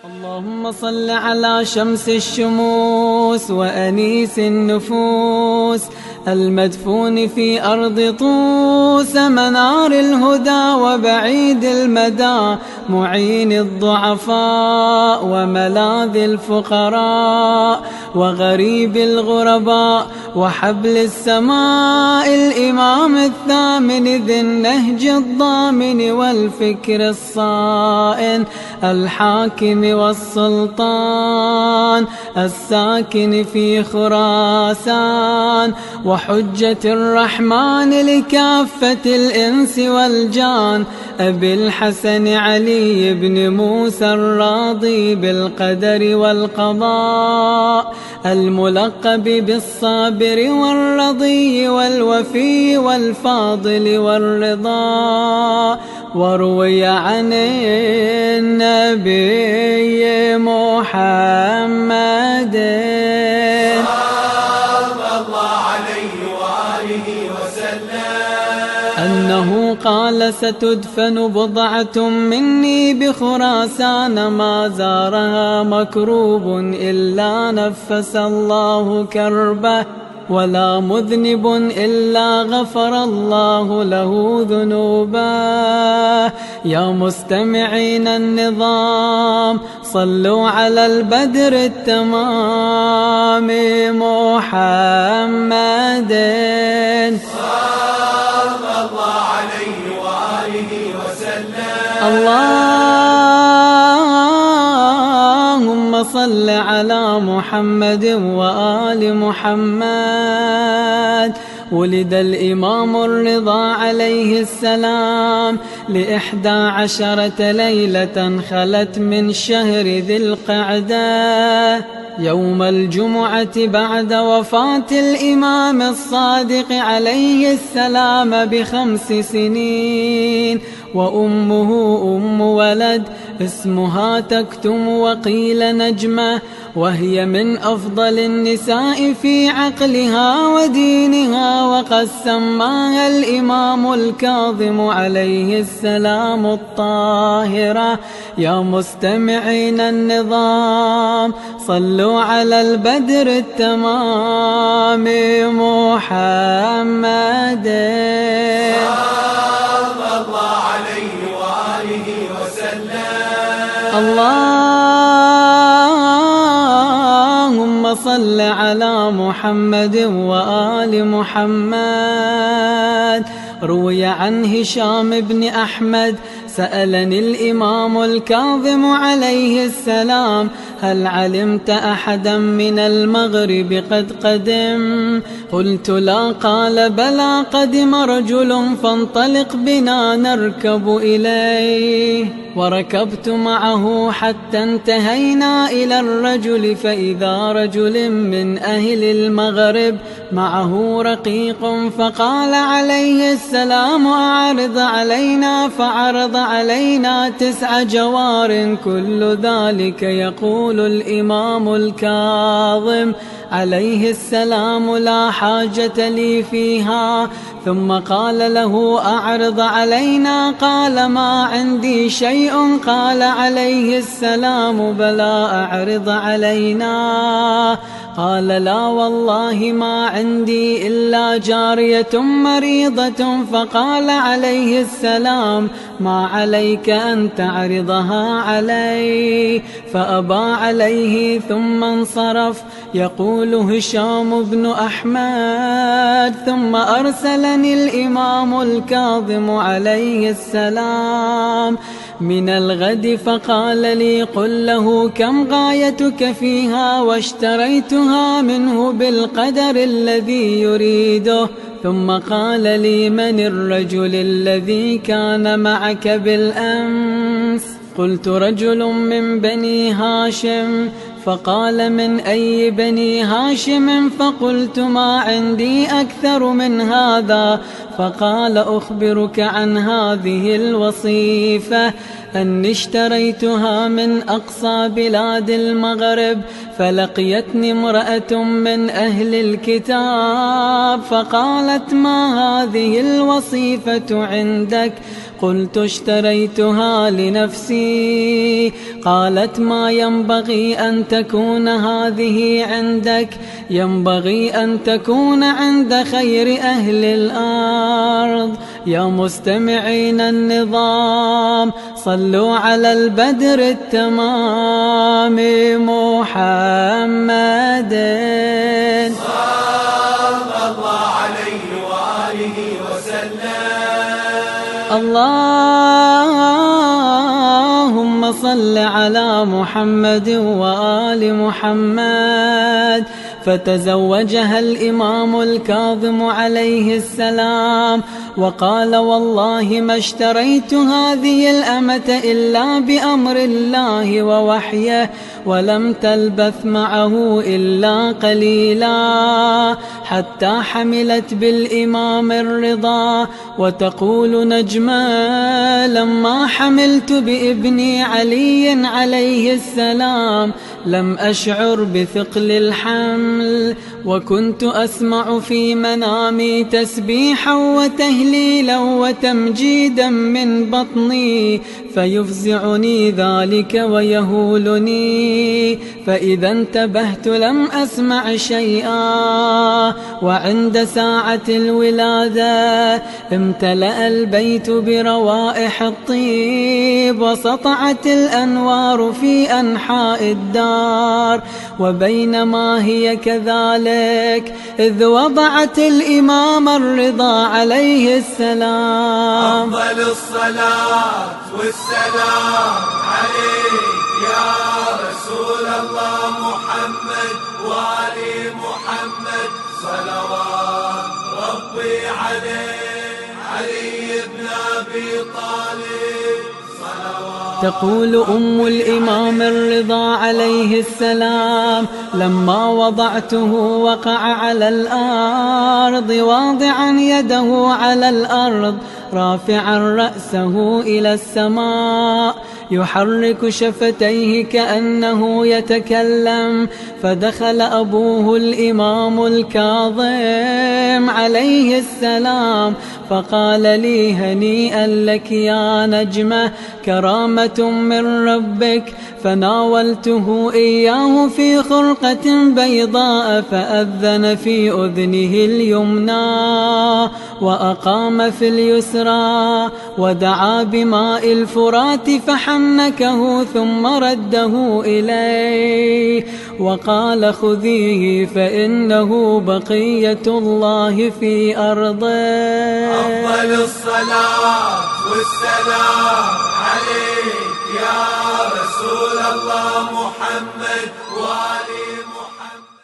اللهم صل على شمس الشموس وأنيس النفوس المدفون في أرض طوس منار الهدى وبعيد المدى معين الضعفاء وملاذ الفقراء وغريب الغرباء وحبل السماء الإمام الثامن ذي النهج الضامن والفكر الصائن الحاكم والسلطان الساكن في خراسان وحجة الرحمن لكافة الإنس والجان أبي الحسن علي بن موسى الراضي بالقدر والقضاء الملقب بالصابر والرضي والوفي والفاضل والرضا. وروي عن النبي محمد أنه قال ستدفن بضعة مني بخراسان ما زارها مكروب إلا نفس الله كربه ولا مذنب إلا غفر الله له ذنوبه. يا مستمعين النظام صلوا على البدر التمام محمد اللهم صل على محمد وآل محمد. ولد الإمام الرضا عليه السلام ل11 ليلة خلت من شهر ذي القعدة يوم الجمعة بعد وفاة الإمام الصادق عليه السلام ب5 سنين. وأمه أم ولد اسمها تكتم وقيل نجمة وهي من أفضل النساء في عقلها ودينها وقد سماها الإمام الكاظم عليه السلام الطاهرة. يا مستمعين النظام صلوا على البدر التمام محمد اللهم صل على محمد وآل محمد. روي عن هشام بن أحمد سألني الإمام الكاظم عليه السلام هل علمت أحدا من المغرب قد قدم؟ قلت لا. قال بلى قدم رجل فانطلق بنا نركب إليه. وركبت معه حتى انتهينا إلى الرجل فإذا رجل من أهل المغرب معه رقيق فقال عليه السلام أعرض علينا. فعرض علينا 9 جوار كل ذلك يقول الإمام الكاظم عليه السلام لا حاجة لي فيها. ثم قال له أعرض علينا. قال ما عندي شيء. قال عليه السلام بلى أعرض علينا. قال لا والله ما عندي إلا جارية مريضة. فقال عليه السلام ما عليك أن تعرضها علي. فأبى عليه ثم انصرف. يقول هشام بن أحمد ثم أرسلني الإمام الكاظم عليه السلام من الغد فقال لي قل له كم غايتك فيها واشتريتها منه بالقدر الذي يريده. ثم قال لي من الرجل الذي كان معك بالأمس؟ قلت رجل من بني هاشم. فقال من أي بني هاشم؟ فقلت ما عندي أكثر من هذا. فقال أخبرك عن هذه الوصيفة أني اشتريتها من أقصى بلاد المغرب فلقيتني امرأة من أهل الكتاب فقالت ما هذه الوصيفة عندك؟ قلت اشتريتها لنفسي. قالت ما ينبغي أن تكون هذه عندك، ينبغي أن تكون عند خير أهل الأرض. يا مستمعين النظام صلوا على البدر التمام محمد صلى الله عليه وآله وسلم. اللهم صل على محمد وآل محمد. فتزوجها الإمام الكاظم عليه السلام وقال والله ما اشتريت هذه الأمة إلا بأمر الله ووحيه، ولم تلبث معه إلا قليلا حتى حملت بالإمام الرضا. وتقول نجمة لما حملت بابني علي عليه السلام لم أشعر بثقل الحمل، وكنت أسمع في منامي تسبيحا وتهليلا وتمجيدا من بطني فيفزعني ذلك ويهولني، فإذا انتبهت لم أسمع شيئا. وعند ساعة الولادة امتلأ البيت بروائح الطيب وسطعت الأنوار في أنحاء الدار. وبينما هي كذلك إذ وضعت الإمام الرضا عليه السلام. أفضل الصلاة والسلام عليك يا رسول الله محمد وآل محمد صلوات ربي عليك. علي بن أبي طالب صلوات. تقول أم الإمام الرضا عليه السلام لما وضعته وقع على الأرض واضعا يده على الأرض رافعا رأسه إلى السماء يحرك شفتيه كأنه يتكلم. فدخل أبوه الإمام الكاظم عليه السلام فقال لي هنيئا لك يا نجمة، كرامة من ربك. فناولته إياه في خرقة بيضاء فأذن في أذنه اليمنى وأقام في اليسرى ودعا بماء الفرات فحنكه ثم رده إليه وقال خذيه فإنه بقية الله في أرضه. أفضل الصلاة والسلام عليك يا رسول الله محمد وآل